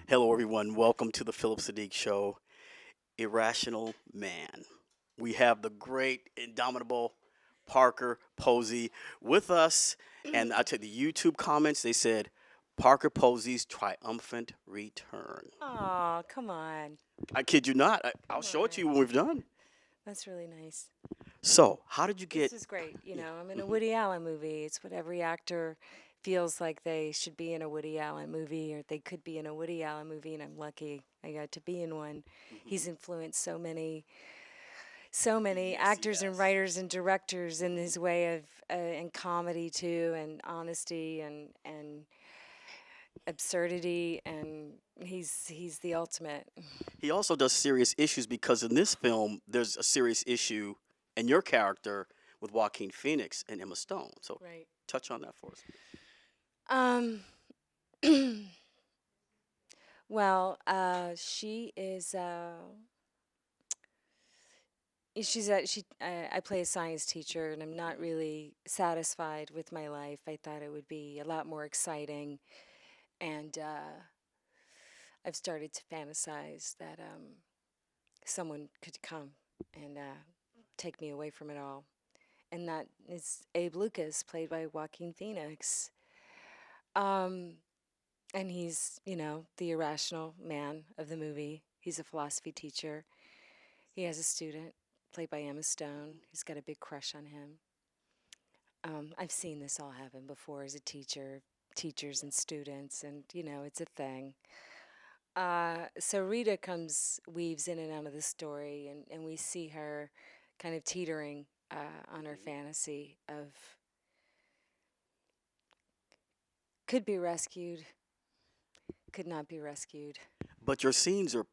Hello, everyone. Welcome to the Phillip Siddiq Show, Irrational Man. We have the great, indomitable Parker Posey with us. And I took the YouTube comments. They said, Parker Posey's triumphant return. Oh, come on. I kid you not. I'll Come show it to on. you when we've done. That's really nice. So, how did you This get. is great. Yeah. I'm in a hmm Woody Allen movie. It's what every actor feels like they should be in a Woody Allen movie or they could be in a Woody Allen movie, and I'm lucky I got to be in one. hmm He's influenced so many Yes, he actors and has. writers and directors in hmm his way of and comedy too, and honesty and absurdity, and he's the ultimate. He also does serious issues because in this film, there's a serious issue in your character with Joaquin Phoenix and Emma Stone. So, Right. touch on that for us. Um Well, she is. I play a science teacher, and I'm not really satisfied with my life. I thought it would be a lot more exciting, and I've started to fantasize that someone could come and take me away from it all. And that is Abe Lucas, played by Joaquin Phoenix. Um, and he's, the irrational man of the movie. He's a philosophy teacher. He has a student played by Emma Stone who's got a big crush on him. I've seen this all happen before as a teacher, teachers and students, and it's a thing. So Rita weaves in and out of the story, and we see her kind of teetering on her Mhm. fantasy of could be rescued, could not be rescued. But your scenes are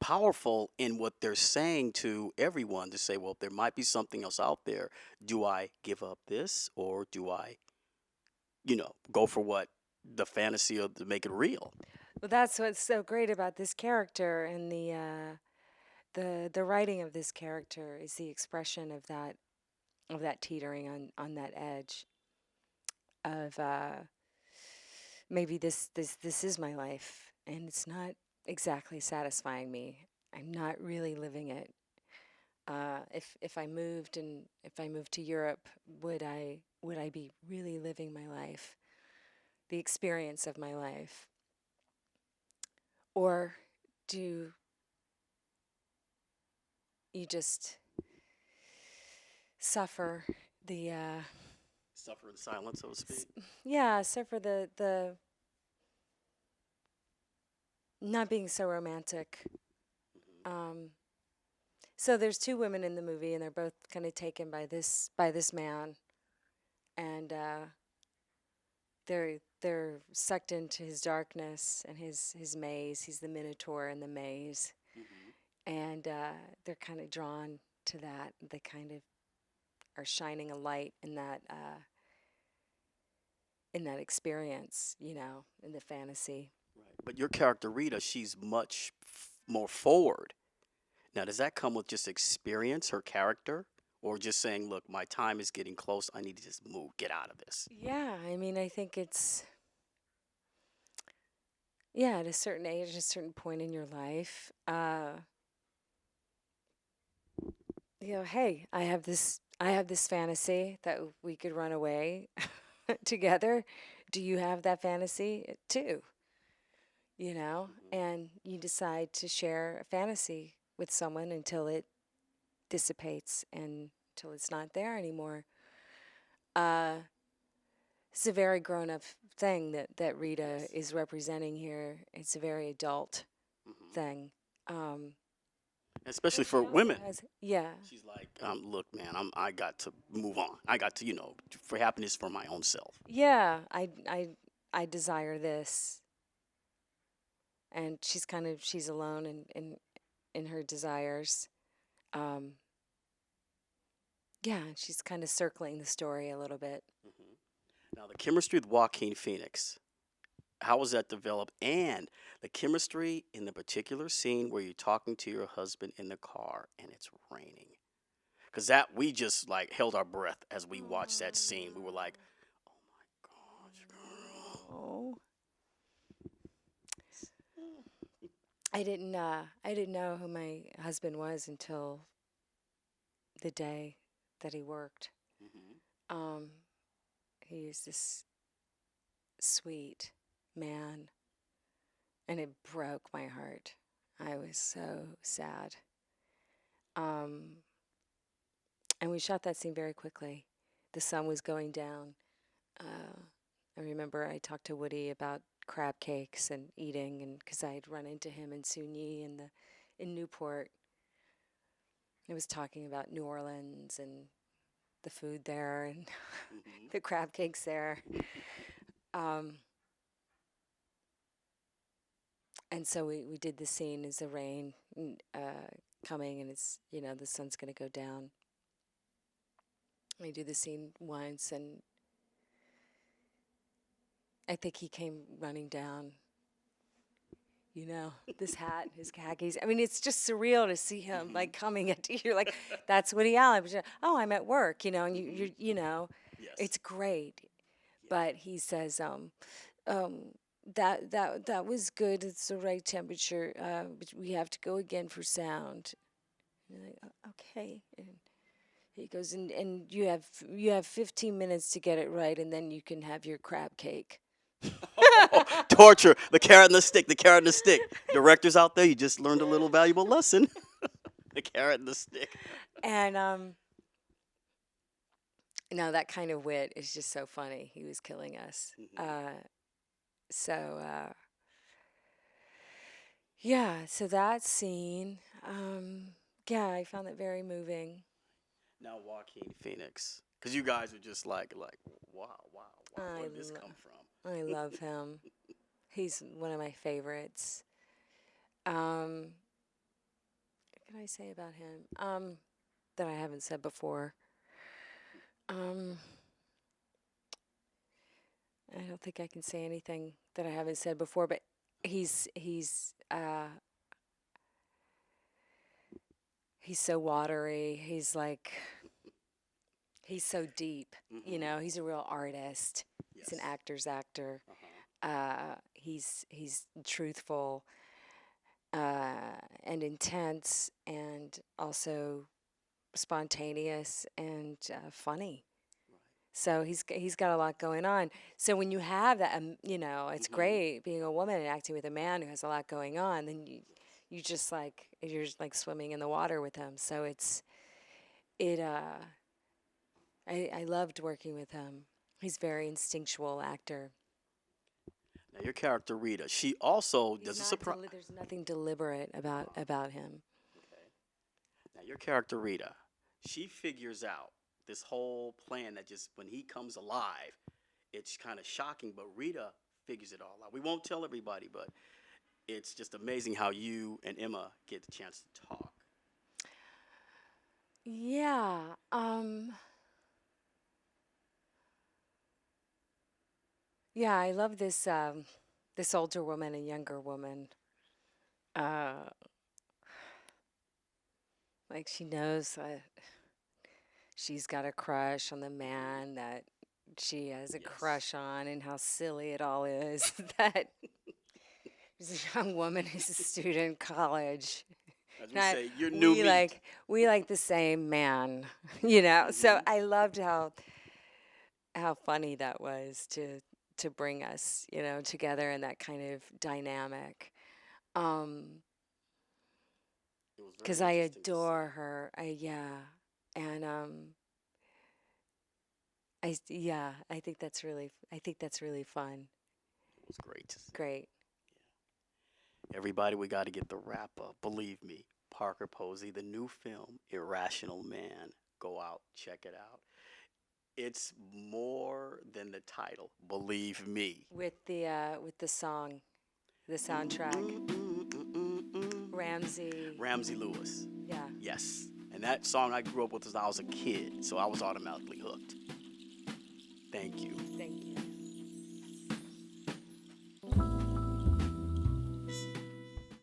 powerful in what they're saying to everyone to say, well, there might be something else out there. Do I give up this or do I, go for what the fantasy of to make it real? Well, that's what's so great about this character, and the writing of this character is the expression of that teetering on that edge of maybe this is my life and it's not exactly satisfying me. I'm not really living it. If I moved and if I moved to Europe, would I be really living my life, the experience of my life, or do you just suffer the Suffer in silence, so to speak. yeah, suffer the not being so romantic. hmm Um, so there's two women in the movie, and they're both kind of taken by this man, and they're sucked into his darkness and his maze. He's the Minotaur in the maze, hmm and they're kind of drawn to that. They kind of are shining a light in that experience, in the fantasy. Right. But your character, Rita, she's much more forward. Now, does that come with just experience, her character, or just saying, look, my time is getting close. I need to just move, get out of this? Yeah, I mean, I think it's yeah, at a certain age, at a certain point in your life, hey, I have this fantasy that we could run away together. Do you have that fantasy too? hmm And you decide to share a fantasy with someone until it dissipates and until it's not there anymore. Uh, it's a very grown up thing that Rita Yes. is representing here. It's a very adult hmm thing. Um, Especially but for she also women. has, yeah, She's like, look, man, I got to move on. I got to, for happiness for my own self. yeah, I desire this. And she's alone in her desires. Um, yeah, she's kind of circling the story a little bit. hmm Now, the chemistry with Joaquin Phoenix, how was that developed? And the chemistry in the particular scene where you're talking to your husband in the car and it's raining. Because that, we just like held our breath as we watched that scene. We were like, oh my gosh, girl. Oh, I didn't know who my husband was until the day that he worked. Hmm. Um, he is this sweet man, and it broke my heart. I was so sad. Um, and we shot that scene very quickly. The sun was going down. Uh, I remember I talked to Woody about crab cakes and eating, and because I had run into him in Soigny in Newport, I was talking about New Orleans and the food there and Hmm. the crab cakes there. Um, and so we did the scene as the rain coming, and it's the sun's gonna go down. We do the scene once, and I think he came running down. This hat, his khakis. I mean, it's just surreal to see him Hmm. like coming at you. You're like, that's Woody Allen. But oh, I'm at work, and Hmm. Yes. it's great. Yeah. But he says, um, that was good. It's the right temperature. But we have to go again for sound. And you're like, okay. And he goes, and you have 15 minutes to get it right, and then you can have your crab cake. Torture. The carrot and the stick. The carrot and the stick. Directors out there, you just learned a little valuable lesson. The carrot and the stick. And no, that kind of wit is just so funny. He was killing us. Hmm. So yeah, so that scene, yeah, I found that very moving. Now Joaquin Phoenix, because you guys are just like, wow, wow, wow. I Where did this lo- come from? I love him. He's one of my favorites. What can I say about him? That I haven't said before. Um, I don't think I can say anything that I haven't said before, but he's so watery. He's so deep. Hmm. He's a real artist. He's an Yes. actor's actor. Uh-huh. He's truthful and intense, and also spontaneous and funny. Right. So he's got a lot going on. So when you have that, it's Hmm. great being a woman and acting with a man who has a lot going on. Then Yes. you're just like swimming in the water with him. So it. I loved working with him. He's very instinctual actor. Now your character Rita, she also He's does a not. surprise. There's nothing deliberate about him. Okay. Now your character Rita, she figures out this whole plan that just when he comes alive, it's kind of shocking, but Rita figures it all out. We won't tell everybody, but it's just amazing how you and Emma get the chance to talk. Yeah. Yeah. I love this older woman and younger woman. Uh, like she knows that she's got a crush on the Hmm. man that she has a Yes. crush on, and how silly it all is that there's a young woman who's a student in college. As we And say, you're new we meat. like the same man, So Hmm. I loved how funny that was to bring us, together in that kind of dynamic. Um, It was very because I interesting to see. adore her. Yeah, and I think that's really fun. It was great to see. Great. Everybody, we got to get the wrap up. Believe me, Parker Posey, the new film, Irrational Man. Go out, check it out. It's more than the title. Believe me. With the song, the Mm, soundtrack, mm, mm, mm, mm, mm. Ramsey. Ramsey Lewis. Yeah. Yes. And that song I grew up with as I was a kid, so I was automatically hooked. Thank you. Thank you.